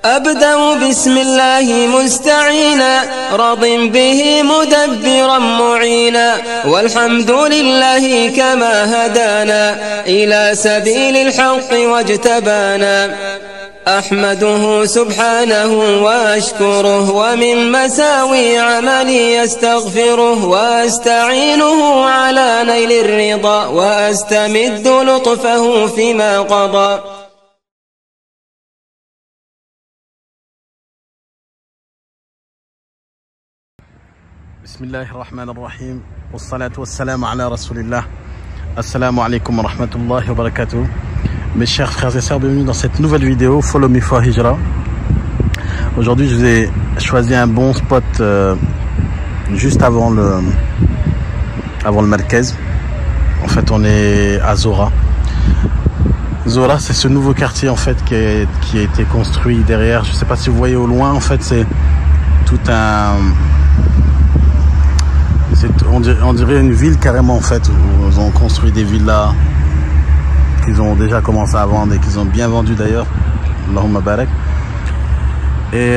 أبدأ بسم الله مستعينا راض به مدبرا معينا والحمد لله كما هدانا إلى سبيل الحق واجتبانا أحمده سبحانه وأشكره ومن مساوي عملي أستغفره وأستعينه على نيل الرضا وأستمد لطفه فيما قضى. بسم الله الرحمن الرحيم والصلاة والسلام على رسول الله. Assalamu alaikum wa rahmatullahi wa barakatuh. Mes chers frères et sœurs, bienvenue dans cette nouvelle vidéo Follow Me for Hijra. Aujourd'hui, je vous ai choisi un bon spot juste avant le Markez. En fait, on est à Zora. Zora, c'est ce nouveau quartier en fait qui a été construit derrière. Je ne sais pas si vous voyez au loin. En fait, c'est tout un... On dirait une ville carrément en fait, où ils ont construit des villas qu'ils ont déjà commencé à vendre et qu'ils ont bien vendu d'ailleurs. Allahumma barak. Et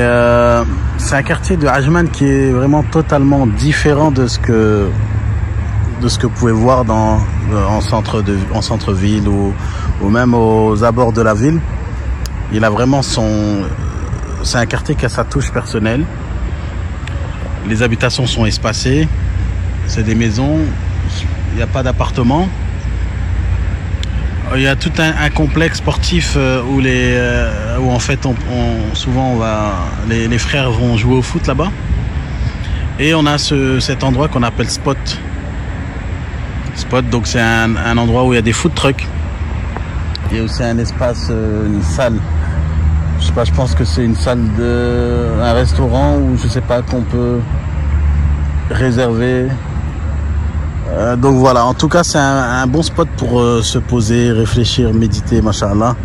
c'est un quartier de Ajman qui est vraiment totalement différent de ce que vous pouvez voir en centre-ville ou même aux abords de la ville. Il a vraiment c'est un quartier qui a sa touche personnelle. Les habitations sont espacées. C'est des maisons, il n'y a pas d'appartement. Il y a tout un complexe sportif où en fait souvent les frères vont jouer au foot là-bas. Et on a cet endroit qu'on appelle Spot. Spot, donc c'est un endroit où il y a des food trucks. Il y a aussi un espace, une salle. Je sais pas, je pense que c'est une salle un restaurant ou je sais pas qu'on peut réserver. Donc voilà, en tout cas c'est un bon spot pour se poser, réfléchir, méditer, machallah.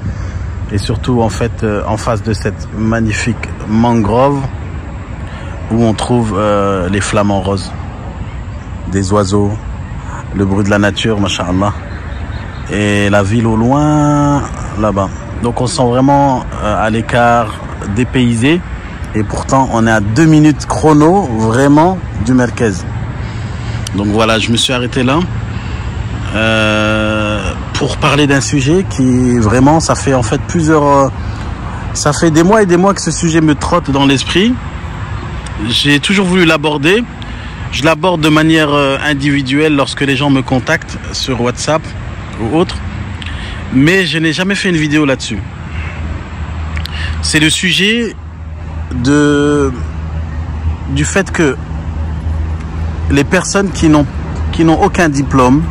Et surtout en fait en face de cette magnifique mangrove où on trouve les flamants roses, des oiseaux, le bruit de la nature, machallah. Et la ville au loin là-bas. Donc on se sent vraiment à l'écart, dépaysé. Et pourtant on est à 2 minutes chrono vraiment du Markez. Donc voilà, je me suis arrêté là pour parler d'un sujet qui vraiment, ça fait en fait ça fait des mois et des mois que ce sujet me trotte dans l'esprit. J'ai toujours voulu l'aborder. Je l'aborde de manière individuelle lorsque les gens me contactent sur WhatsApp ou autre. Mais je n'ai jamais fait une vidéo là-dessus. C'est le sujet du fait que les personnes qui n'ont aucun diplôme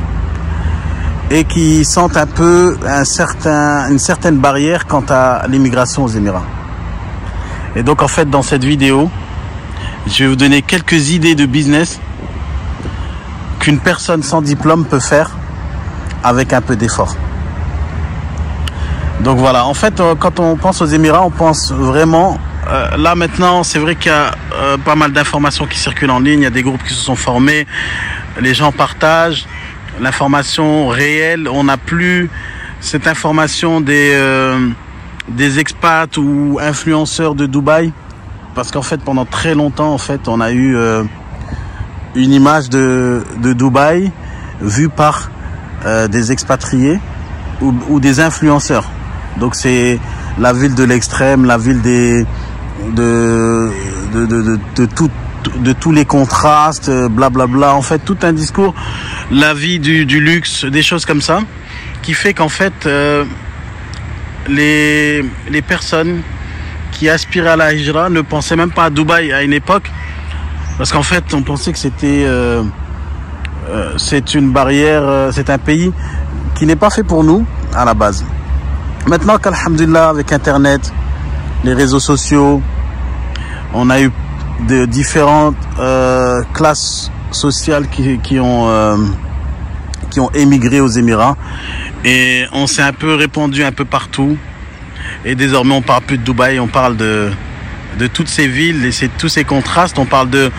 et qui sentent un peu une certaine barrière quant à l'immigration aux Émirats. Et donc en fait dans cette vidéo, je vais vous donner quelques idées de business qu'une personne sans diplôme peut faire avec un peu d'effort. Donc voilà, en fait quand on pense aux Émirats, on pense vraiment... là maintenant c'est vrai qu'il y a pas mal d'informations qui circulent en ligne, il y a des groupes qui se sont formés, les gens partagent l'information réelle, on n'a plus cette information des expats ou influenceurs de Dubaï, parce qu'en fait pendant très longtemps en fait on a eu une image de Dubaï vue par des expatriés ou des influenceurs. Donc c'est la ville de l'extrême, la ville de tous les contrastes, blablabla, en fait tout un discours, la vie du luxe, des choses comme ça, qui fait qu'en fait les personnes qui aspiraient à la hijra ne pensaient même pas à Dubaï à une époque, parce qu'en fait on pensait que c'est une barrière, c'est un pays qui n'est pas fait pour nous à la base. Maintenant qu'alhamdulillah, avec internet, les réseaux sociaux, on a eu de différentes classes sociales qui ont émigré aux Émirats, et on s'est un peu répandu un peu partout, et désormais on parle plus de Dubaï, on parle de toutes ces villes et tous ces contrastes. On parle de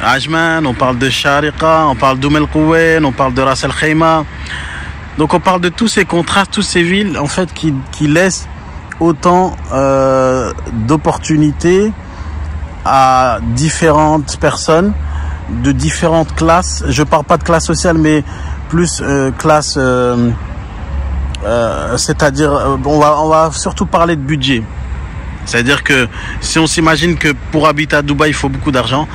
Ajman, on parle de Sharika, on parle d'Oum El Kouwen, on parle de Ras El Khaimah. Donc on parle de tous ces contrastes, toutes ces villes en fait qui laissent autant d'opportunités à différentes personnes de différentes classes. Je parle pas de classe sociale, mais plus classe, c'est-à-dire on va surtout parler de budget. C'est-à-dire que si on s'imagine que pour habiter à Dubaï il faut beaucoup d'argent,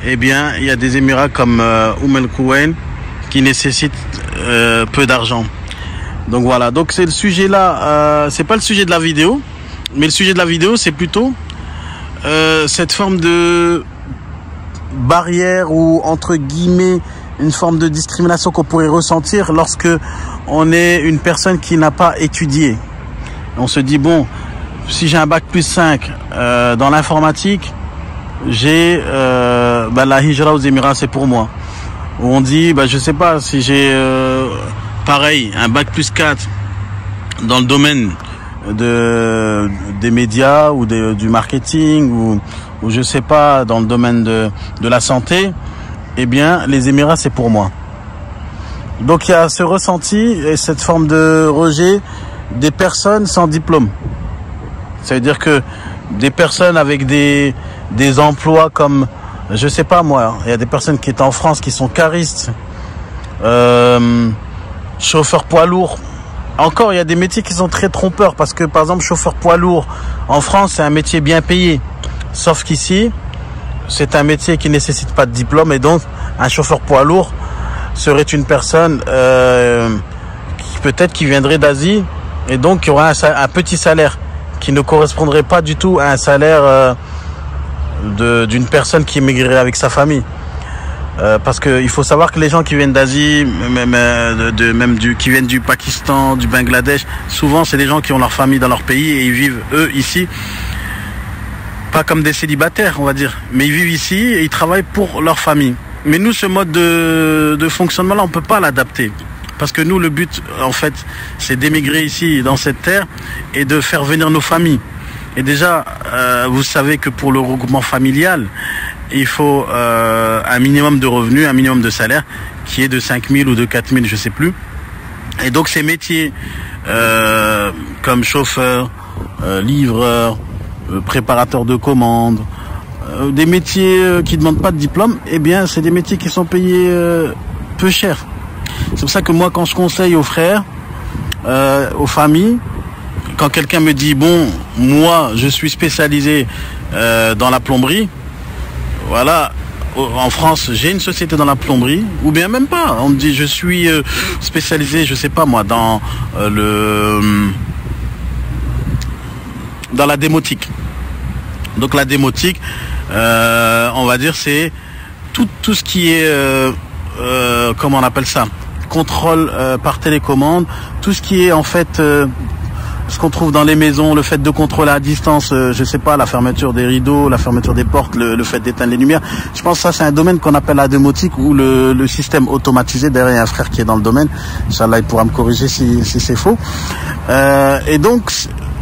eh bien il y a des Émirats comme El Quwain qui nécessitent peu d'argent. Donc voilà, donc c'est le sujet là, c'est pas le sujet de la vidéo, mais le sujet de la vidéo c'est plutôt cette forme de barrière ou entre guillemets une forme de discrimination qu'on pourrait ressentir lorsque on est une personne qui n'a pas étudié. On se dit bon, si j'ai un bac plus 5 dans l'informatique, j'ai la hijra aux Émirats, c'est pour moi. Ou on dit je sais pas, si j'ai pareil un bac plus 4 dans le domaine des médias ou du marketing ou je sais pas dans le domaine de la santé, eh bien les Émirats c'est pour moi. Donc il y a ce ressenti et cette forme de rejet des personnes sans diplôme. Ça veut dire que des personnes avec des emplois comme, je sais pas moi, il y a des personnes qui étaient en France qui sont caristes, chauffeurs poids lourds. Encore, il y a des métiers qui sont très trompeurs parce que, par exemple, chauffeur poids lourd, en France, c'est un métier bien payé. Sauf qu'ici, c'est un métier qui nécessite pas de diplôme et donc, un chauffeur poids lourd serait une personne qui viendrait d'Asie et donc qui aurait un petit salaire qui ne correspondrait pas du tout à un salaire d'une personne qui émigrerait avec sa famille. Parce que il faut savoir que les gens qui viennent d'Asie, qui viennent du Pakistan, du Bangladesh, souvent c'est des gens qui ont leur famille dans leur pays et ils vivent eux ici, pas comme des célibataires on va dire, mais ils vivent ici et ils travaillent pour leur famille. Mais nous ce mode de fonctionnement là on peut pas l'adapter. Parce que nous le but en fait c'est d'émigrer ici dans cette terre et de faire venir nos familles. Et déjà vous savez que pour le regroupement familial, il faut un minimum de revenus, un minimum de salaire qui est de 5 000 ou de 4 000, je sais plus. Et donc ces métiers comme chauffeur, livreur, préparateur de commandes, des métiers qui ne demandent pas de diplôme, eh bien c'est des métiers qui sont payés peu cher. C'est pour ça que moi quand je conseille aux frères, aux familles, quand quelqu'un me dit bon, moi je suis spécialisé dans la plomberie, voilà, en France j'ai une société dans la plomberie, ou bien même pas, on me dit je suis spécialisé, je sais pas moi, dans la démotique. Donc la démotique, on va dire c'est tout ce qui est comment on appelle ça, contrôle par télécommande, tout ce qui est en fait ce qu'on trouve dans les maisons, le fait de contrôler à distance, je sais pas, la fermeture des rideaux, la fermeture des portes, le fait d'éteindre les lumières. Je pense que ça c'est un domaine qu'on appelle la domotique ou le système automatisé. D'ailleurs il y a un frère qui est dans le domaine, Inch'Allah il pourra me corriger si c'est faux. Et donc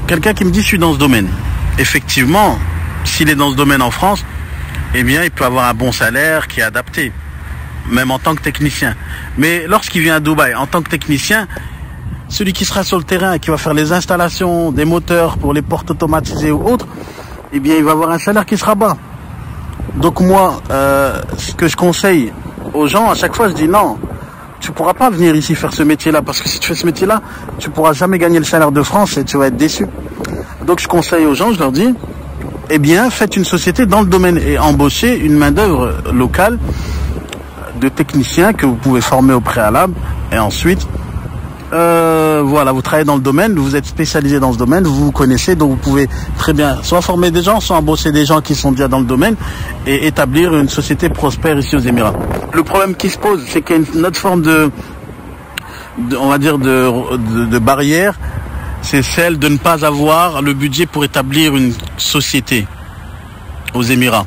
quelqu'un qui me dit je suis dans ce domaine, effectivement s'il est dans ce domaine en France, eh bien il peut avoir un bon salaire qui est adapté, même en tant que technicien. Mais lorsqu'il vient à Dubaï en tant que technicien, celui qui sera sur le terrain et qui va faire les installations des moteurs pour les portes automatisées ou autres, eh bien il va avoir un salaire qui sera bas. Donc moi, ce que je conseille aux gens, à chaque fois je dis non, tu pourras pas venir ici faire ce métier-là, parce que si tu fais ce métier-là, tu pourras jamais gagner le salaire de France et tu vas être déçu. Donc je conseille aux gens, je leur dis, eh bien faites une société dans le domaine et embauchez une main-d'œuvre locale de techniciens que vous pouvez former au préalable et ensuite voilà, vous travaillez dans le domaine, vous êtes spécialisé dans ce domaine, vous vous connaissez, donc vous pouvez très bien soit former des gens, soit embaucher des gens qui sont déjà dans le domaine et établir une société prospère ici aux Émirats. Le problème qui se pose, c'est qu'il y a une autre forme on va dire de barrière, c'est celle de ne pas avoir le budget pour établir une société aux Émirats.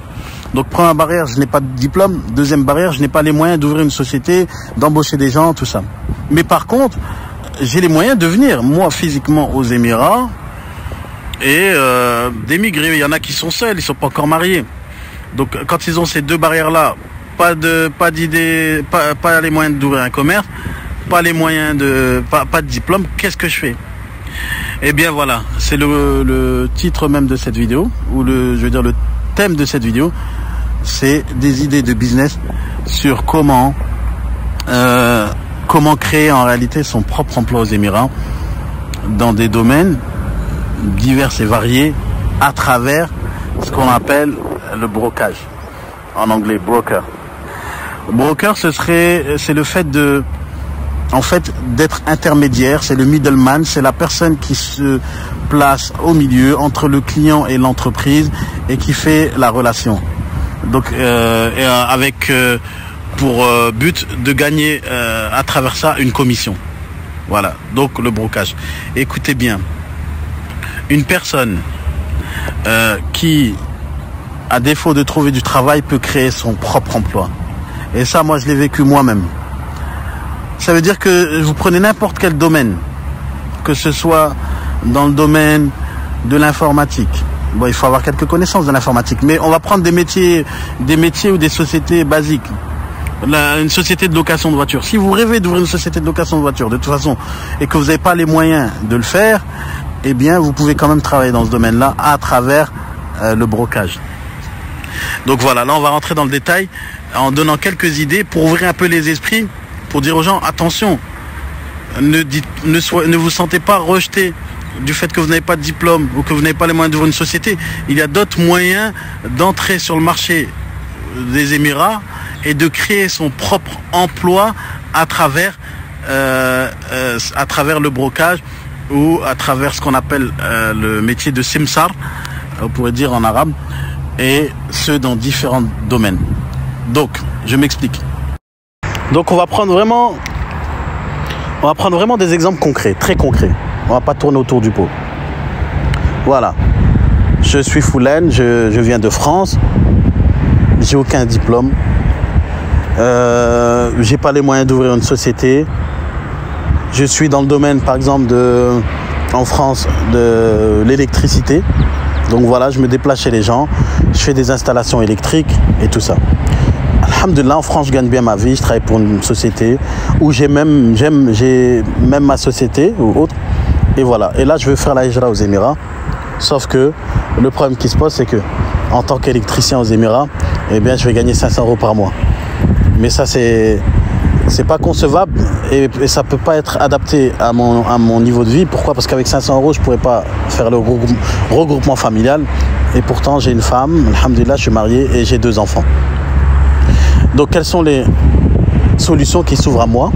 Donc première barrière, je n'ai pas de diplôme. Deuxième barrière, je n'ai pas les moyens d'ouvrir une société, d'embaucher des gens, tout ça. Mais par contre, j'ai les moyens de venir, moi, physiquement aux Émirats et d'émigrer. Il y en a qui sont seuls, ils sont pas encore mariés. Donc quand ils ont ces deux barrières-là, pas d'idée, pas les moyens d'ouvrir un commerce, pas les moyens pas de diplôme, qu'est-ce que je fais? Eh bien voilà, c'est le titre même de cette vidéo, ou je veux dire le thème de cette vidéo, c'est des idées de business sur comment créer en réalité son propre emploi aux Émirats dans des domaines divers et variés à travers ce qu'on appelle le brocage, en anglais broker. Broker, c'est le fait d'être intermédiaire, c'est le middleman, c'est la personne qui se place au milieu entre le client et l'entreprise et qui fait la relation. Donc avec pour but de gagner à travers ça une commission. Voilà, donc le brocage. Écoutez bien, une personne qui, à défaut de trouver du travail, peut créer son propre emploi. Et ça, moi, je l'ai vécu moi-même. Ça veut dire que vous prenez n'importe quel domaine, que ce soit dans le domaine de l'informatique. Bon, il faut avoir quelques connaissances de l'informatique, mais on va prendre des métiers ou des sociétés basiques. Une société de location de voitures. Si vous rêvez d'ouvrir une société de location de voitures, de toute façon, et que vous n'avez pas les moyens de le faire, eh bien, vous pouvez quand même travailler dans ce domaine-là à travers le brocage. Donc voilà, là, on va rentrer dans le détail en donnant quelques idées pour ouvrir un peu les esprits, pour dire aux gens, attention, ne vous sentez pas rejeté du fait que vous n'avez pas de diplôme ou que vous n'avez pas les moyens d'ouvrir une société. Il y a d'autres moyens d'entrer sur le marché des Émirats et de créer son propre emploi à travers le brocage ou à travers ce qu'on appelle le métier de simsar, on pourrait dire en arabe, et ce dans différents domaines. Donc, je m'explique. Donc, on va prendre vraiment des exemples concrets, très concrets. On va pas tourner autour du pot. Voilà. Je suis Foulaine, je viens de France. J'ai aucun diplôme. J'ai pas les moyens d'ouvrir une société. Je suis dans le domaine, par exemple, en France, de l'électricité. Donc voilà, je me déplace chez les gens. Je fais des installations électriques et tout ça. Alhamdulillah, en France, je gagne bien ma vie. Je travaille pour une société où j'ai même ma société ou autre. Et voilà. Et là, je veux faire la hijra aux Émirats. Sauf que le problème qui se pose, c'est que en tant qu'électricien aux Émirats, eh bien, je vais gagner 500 € par mois. Mais ça, c'est pas concevable et ça peut pas être adapté à mon niveau de vie. Pourquoi? Parce qu'avec 500 €, je pourrais pas faire le regroupement familial. Et pourtant, j'ai une femme, alhamdulillah, je suis marié et j'ai 2 enfants. Donc, quelles sont les solutions qui s'ouvrent à moi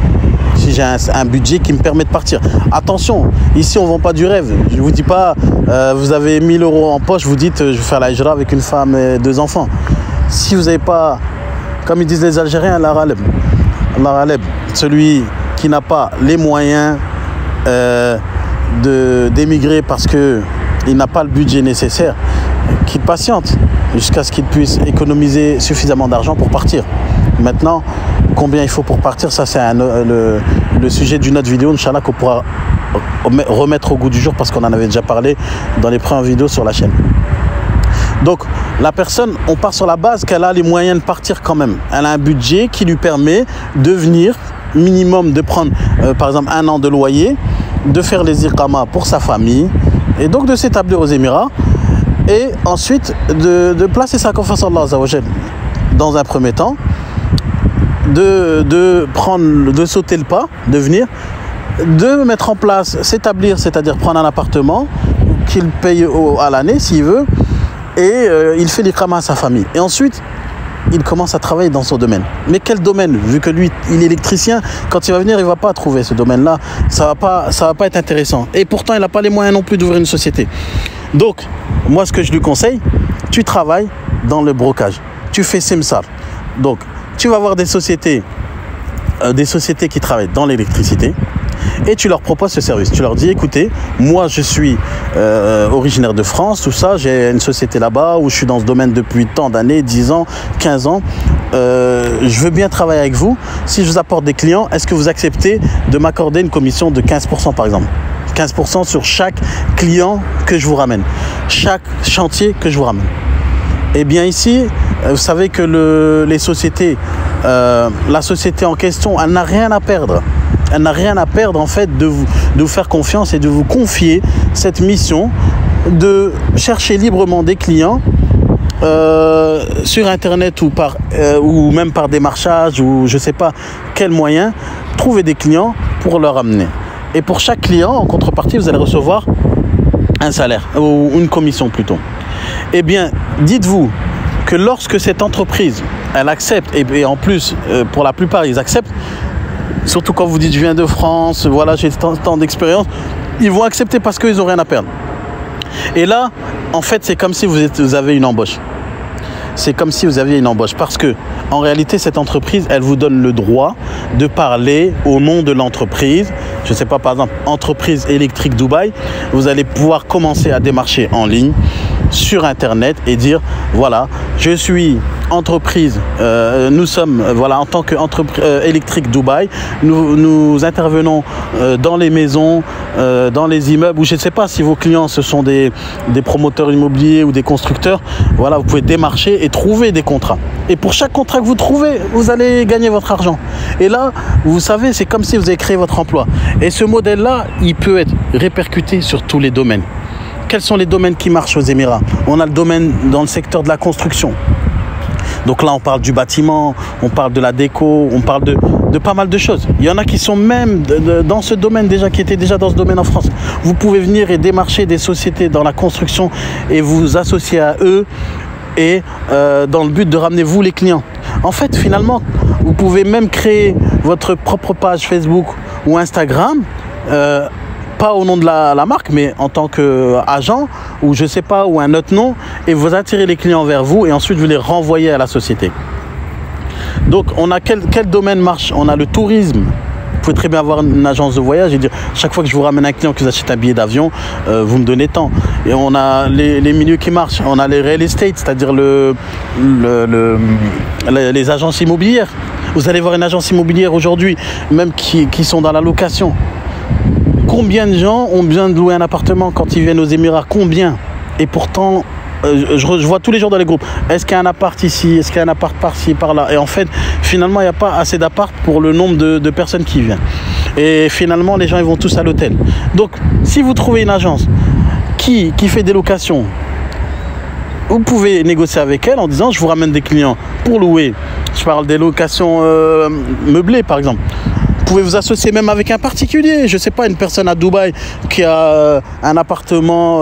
si j'ai un budget qui me permet de partir? Attention, ici, on ne vend pas du rêve. Je ne vous dis pas, vous avez 1 000 € en poche, vous dites, je vais faire la hijra avec une femme et 2 enfants. Si vous n'avez pas, comme ils disent les Algériens, la raleb, celui qui n'a pas les moyens d'émigrer parce qu'il n'a pas le budget nécessaire, qu'il patiente jusqu'à ce qu'il puisse économiser suffisamment d'argent pour partir. Maintenant, combien il faut pour partir, ça c'est le sujet d'une autre vidéo, Inch'Allah, qu'on pourra remettre au goût du jour parce qu'on en avait déjà parlé dans les premières vidéos sur la chaîne. Donc, la personne, on part sur la base qu'elle a les moyens de partir quand même. Elle a un budget qui lui permet de venir, minimum de prendre, par exemple, 1 an de loyer, de faire les iqamas pour sa famille, et donc de s'établir aux Émirats, et ensuite de placer sa confiance en Allah Azza wa Jal dans un premier temps, de sauter le pas, de venir, de mettre en place, s'établir, c'est-à-dire prendre un appartement qu'il paye à l'année s'il veut, et il fait l'iqama à sa famille. Et ensuite, il commence à travailler dans son domaine. Mais quel domaine? Vu que lui, il est électricien, quand il va venir, il ne va pas trouver ce domaine-là. Ça va pas être intéressant. Et pourtant, il n'a pas les moyens non plus d'ouvrir une société. Donc, moi, ce que je lui conseille, tu travailles dans le brocage. Tu fais simsar. Donc, tu vas voir des sociétés qui travaillent dans l'électricité et tu leur proposes ce service. Tu leur dis, écoutez, moi je suis originaire de France, tout ça, j'ai une société là-bas où je suis dans ce domaine depuis tant d'années, 10 ans, 15 ans. Je veux bien travailler avec vous. Si je vous apporte des clients, est-ce que vous acceptez de m'accorder une commission de 15% par exemple? 15% sur chaque client que je vous ramène, chaque chantier que je vous ramène. Eh bien ici, vous savez que les sociétés, la société en question, elle n'a rien à perdre. elle n'a rien à perdre en fait de vous faire confiance et de vous confier cette mission de chercher librement des clients sur internet ou même par démarchage ou je sais pas quel moyen, trouver des clients pour leur amener. Et pour chaque client, en contrepartie, vous allez recevoir un salaire ou une commission plutôt. Eh bien, dites-vous que lorsque cette entreprise, elle accepte, et en plus, pour la plupart, ils acceptent, surtout quand vous dites je viens de France, voilà, j'ai tant d'expérience, ils vont accepter parce qu'ils n'ont rien à perdre. Et là, en fait, c'est comme si vous avez une embauche. C'est comme si vous aviez une embauche parce que en réalité cette entreprise elle vous donne le droit de parler au nom de l'entreprise. Je ne sais pas, par exemple entreprise électrique Dubaï, vous allez pouvoir commencer à démarcher en ligne sur internet et dire voilà, je suis entreprise, nous sommes voilà en tant qu'entreprise électrique Dubaï, nous intervenons dans les maisons, dans les immeubles, ou je ne sais pas si vos clients ce sont des promoteurs immobiliers ou des constructeurs, voilà, vous pouvez démarcher et trouver des contrats. Et pour chaque contrat que vous trouvez, vous allez gagner votre argent. Et là, vous savez, c'est comme si vous avez créé votre emploi. Et ce modèle-là, il peut être répercuté sur tous les domaines. Quels sont les domaines qui marchent aux Émirats? On a le domaine dans le secteur de la construction. Donc là, on parle du bâtiment, on parle de la déco, on parle de pas mal de choses. Il y en a qui sont même dans ce domaine déjà, qui étaient déjà dans ce domaine en France. Vous pouvez venir et démarcher des sociétés dans la construction et vous associer à eux et dans le but de ramener vous les clients. En fait, finalement, vous pouvez même créer votre propre page Facebook ou Instagram, pas au nom de la marque, mais en tant qu'agent ou je sais pas, ou un autre nom, et vous attirez les clients vers vous et ensuite vous les renvoyez à la société. Donc on a quel domaine marche? On a le tourisme. Vous pouvez très bien avoir une agence de voyage et dire chaque fois que je vous ramène un client, que vous achetez un billet d'avion, vous me donnez tant. Et on a les milieux qui marchent. On a les real estate, c'est-à-dire les agences immobilières. Vous allez voir une agence immobilière aujourd'hui, même qui sont dans la location. Combien de gens ont besoin de louer un appartement quand ils viennent aux Émirats? Combien? Et pourtant, je vois tous les jours dans les groupes. Est-ce qu'il y a un appart ici? Est-ce qu'il y a un appart par-ci, par-là? Et en fait, finalement, il n'y a pas assez d'appart pour le nombre de personnes qui viennent. Et finalement, les gens ils vont tous à l'hôtel. Donc, si vous trouvez une agence qui fait des locations, vous pouvez négocier avec elle en disant je vous ramène des clients pour louer. Je parle des locations meublées, par exemple. Vous pouvez vous associer même avec un particulier, je ne sais pas, une personne à Dubaï qui a un appartement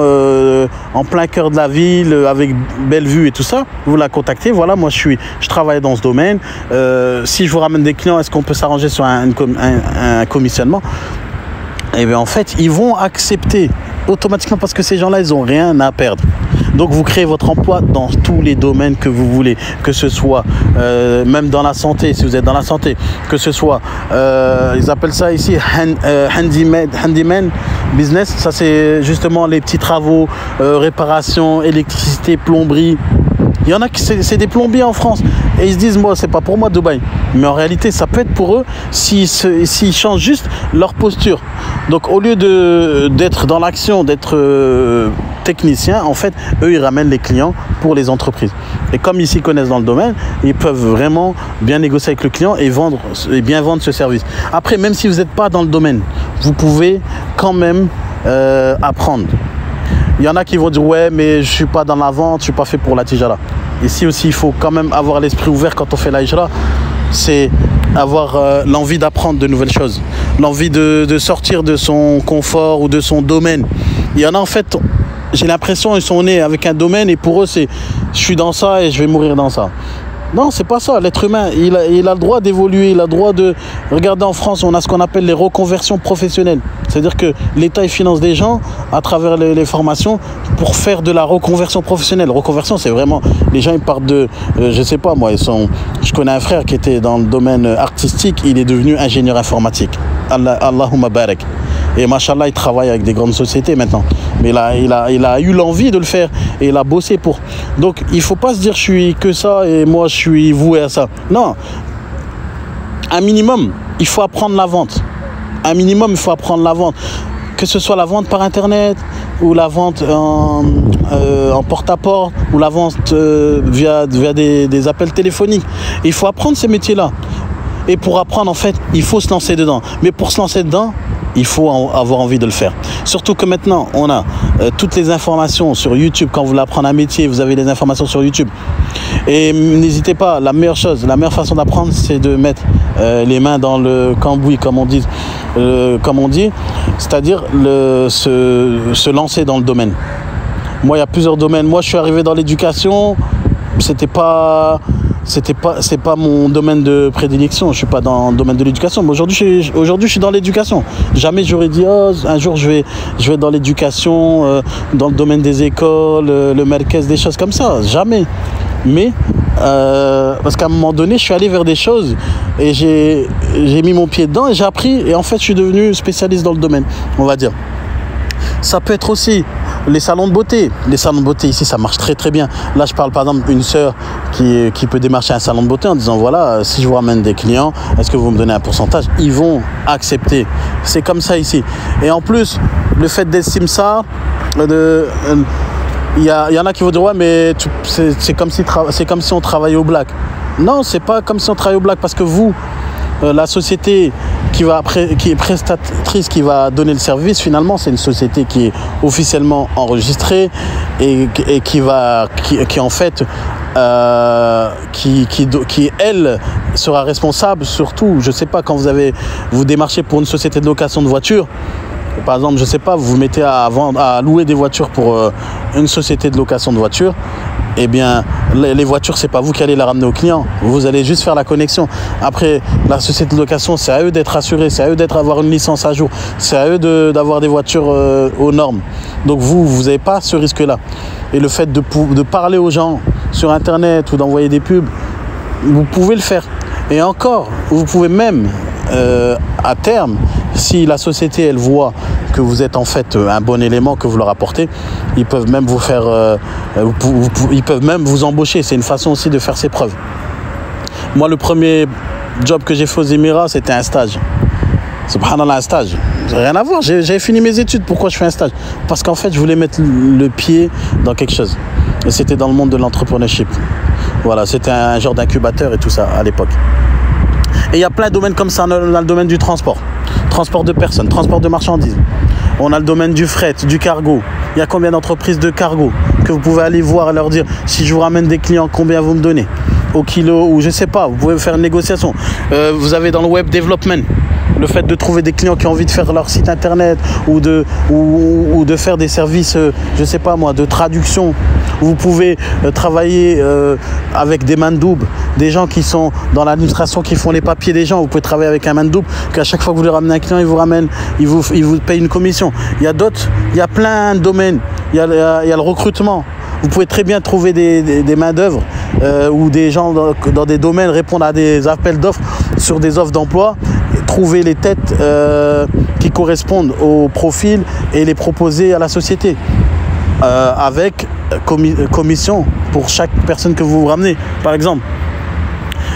en plein cœur de la ville avec belle vue et tout ça. Vous la contactez, voilà, moi je travaille dans ce domaine. Si je vous ramène des clients, est-ce qu'on peut s'arranger sur un commissionnement? Et bien en fait, ils vont accepter automatiquement parce que ces gens-là, ils n'ont rien à perdre. Donc vous créez votre emploi dans tous les domaines que vous voulez, que ce soit même dans la santé, si vous êtes dans la santé, que ce soit, ils appellent ça ici handyman business, ça c'est justement les petits travaux, réparation, électricité, plomberie. Il y en a qui c'est des plombiers en France et ils se disent moi c'est pas pour moi Dubaï, mais en réalité ça peut être pour eux s'ils changent juste leur posture. Donc au lieu d'être dans l'action, d'être technicien, en fait eux ils ramènent les clients pour les entreprises. Et comme ils s'y connaissent dans le domaine, ils peuvent vraiment bien négocier avec le client et bien vendre ce service. Après, même si vous n'êtes pas dans le domaine, vous pouvez quand même apprendre. Il y en a qui vont dire ouais mais je suis pas dans la vente, je suis pas fait pour la tijara. Ici aussi il faut quand même avoir l'esprit ouvert quand on fait la hijra, c'est avoir l'envie d'apprendre de nouvelles choses, l'envie de sortir de son confort ou de son domaine. Il y en a en fait, j'ai l'impression ils sont nés avec un domaine et pour eux c'est je suis dans ça et je vais mourir dans ça. Non, c'est pas ça. L'être humain, il a le droit d'évoluer, il a le droit de... Regardez, en France, on a ce qu'on appelle les reconversions professionnelles. C'est-à-dire que l'État, il finance des gens à travers les formations pour faire de la reconversion professionnelle. Reconversion, c'est vraiment... Les gens, ils partent de... je sais pas, moi, je connais un frère qui était dans le domaine artistique, il est devenu ingénieur informatique. Allahumma barak. Et machallah, il travaille avec des grandes sociétés maintenant. Mais là, il a eu l'envie de le faire et il a bossé pour. Donc, il ne faut pas se dire je suis que ça et moi je suis voué à ça. Non. Un minimum, il faut apprendre la vente. Un minimum, il faut apprendre la vente. Que ce soit la vente par Internet ou la vente en porte-à-porte ou la vente via des appels téléphoniques. Il faut apprendre ces métiers-là. Et pour apprendre, en fait, il faut se lancer dedans. Mais pour se lancer dedans, il faut avoir envie de le faire. Surtout que maintenant, on a toutes les informations sur YouTube. Quand vous voulez apprendre un métier, vous avez les informations sur YouTube. Et n'hésitez pas, la meilleure façon d'apprendre, c'est de mettre les mains dans le cambouis, comme on dit, c'est-à-dire se lancer dans le domaine. Moi, il y a plusieurs domaines. Moi, je suis arrivé dans l'éducation, c'est pas mon domaine de prédilection. Je suis pas dans le domaine de l'éducation. Mais aujourd'hui, je suis dans l'éducation. Jamais j'aurais dit un jour je vais dans l'éducation, dans le domaine des écoles, le merkez, des choses comme ça. Jamais. Mais parce qu'à un moment donné, je suis allé vers des choses et j'ai mis mon pied dedans et j'ai appris. Et en fait, je suis devenu spécialiste dans le domaine, on va dire. Ça peut être aussi les salons de beauté. Les salons de beauté ici, ça marche très très bien. Là, je parle par exemple d'une sœur qui peut démarcher un salon de beauté en disant voilà, si je vous ramène des clients, est-ce que vous me donnez un pourcentage? Ils vont accepter. C'est comme ça ici. Et en plus, le fait d'être simsar, il y en a qui vont dire ouais, mais c'est comme si on travaillait au black. Non, c'est pas comme si on travaillait au black parce que vous, la société qui est prestatrice, qui va donner le service, finalement, c'est une société qui est officiellement enregistrée et qui en fait, qui elle sera responsable. Surtout, je sais pas, quand vous démarchez pour une société de location de voitures. Par exemple, je sais pas, vous vous mettez à louer des voitures pour une société de location de voitures. Eh bien, les voitures, c'est pas vous qui allez la ramener aux clients. Vous allez juste faire la connexion. Après, la société de location, c'est à eux d'être assurés, c'est à eux d'avoir une licence à jour, c'est à eux d'avoir des voitures aux normes. Donc vous n'avez pas ce risque-là. Et le fait de parler aux gens sur Internet ou d'envoyer des pubs, vous pouvez le faire. Et encore, vous pouvez même, à terme, si la société, elle voit que vous êtes en fait un bon élément, que vous leur apportez, ils peuvent même vous faire, ils peuvent même vous embaucher. C'est une façon aussi de faire ses preuves. Moi, le premier job que j'ai fait aux Émirats, c'était un stage. Subhanallah, un stage. Rien à voir. J'avais fini mes études. Pourquoi je fais un stage? Parce qu'en fait, je voulais mettre le pied dans quelque chose. Et c'était dans le monde de l'entrepreneurship. Voilà, c'était un genre d'incubateur et tout ça à l'époque. Et il y a plein de domaines comme ça. On a le domaine du transport de personnes, transport de marchandises. On a le domaine du fret, du cargo. Il y a combien d'entreprises de cargo que vous pouvez aller voir et leur dire si je vous ramène des clients, combien vous me donnez au kilo, ou je sais pas, vous pouvez faire une négociation. Vous avez dans le web development le fait de trouver des clients qui ont envie de faire leur site internet ou de faire des services, je sais pas moi, de traduction. Vous pouvez travailler avec des mandoub, des gens qui sont dans l'administration, qui font les papiers des gens. Vous pouvez travailler avec un mandoub, qu'à chaque fois que vous lui ramenez un client, il vous paye une commission. Il y a d'autres, il y a plein de domaines. Il y a le recrutement. Vous pouvez très bien trouver des main-d'œuvre ou des gens dans des domaines, répondre à des appels d'offres sur des offres d'emploi, trouver les têtes qui correspondent au profil et les proposer à la société avec commission pour chaque personne que vous ramenez, par exemple.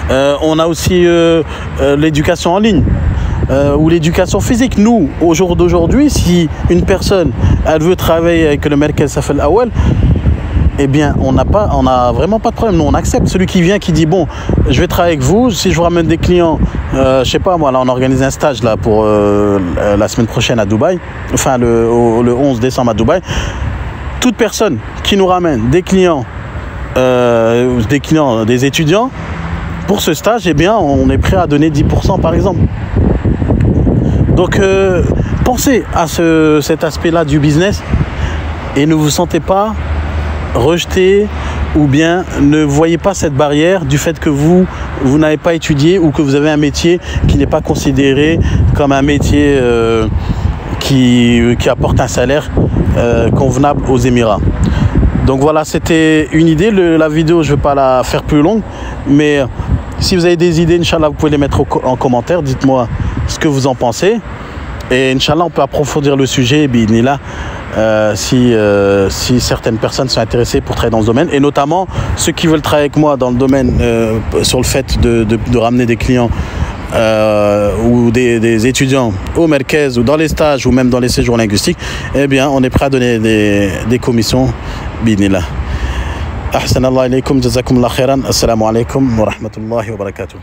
On a aussi l'éducation en ligne. Ou l'éducation physique. Nous, au jour d'aujourd'hui, si une personne elle veut travailler avec le Merkez Safel Awal, eh bien, on n'a vraiment pas de problème. Nous, on accepte. Celui qui vient, qui dit bon, je vais travailler avec vous. Si je vous ramène des clients, je sais pas moi, là, on organise un stage là pour la semaine prochaine à Dubaï, enfin le 11 décembre à Dubaï. Toute personne qui nous ramène des clients, des étudiants pour ce stage, eh bien, on est prêt à donner 10% par exemple. Donc, pensez à cet aspect-là du business et ne vous sentez pas rejeté ou bien ne voyez pas cette barrière du fait que vous n'avez pas étudié ou que vous avez un métier qui n'est pas considéré comme un métier qui apporte un salaire convenable aux Émirats. Donc voilà, c'était une idée. La vidéo, je ne vais pas la faire plus longue, mais si vous avez des idées, Inch'Allah, vous pouvez les mettre en commentaire. Dites-moi ce que vous en pensez. Et Inch'Allah, on peut approfondir le sujet, bi'idhnillah, si certaines personnes sont intéressées pour travailler dans ce domaine. Et notamment, ceux qui veulent travailler avec moi dans le domaine, sur le fait de ramener des clients ou des étudiants au Merkez ou dans les stages ou même dans les séjours linguistiques, eh bien, on est prêt à donner des commissions, bi'idhnillah. Ahsanallah ilaykum, jazakumullah khairan, assalamu alaikum wa rahmatullahi wa barakatuh.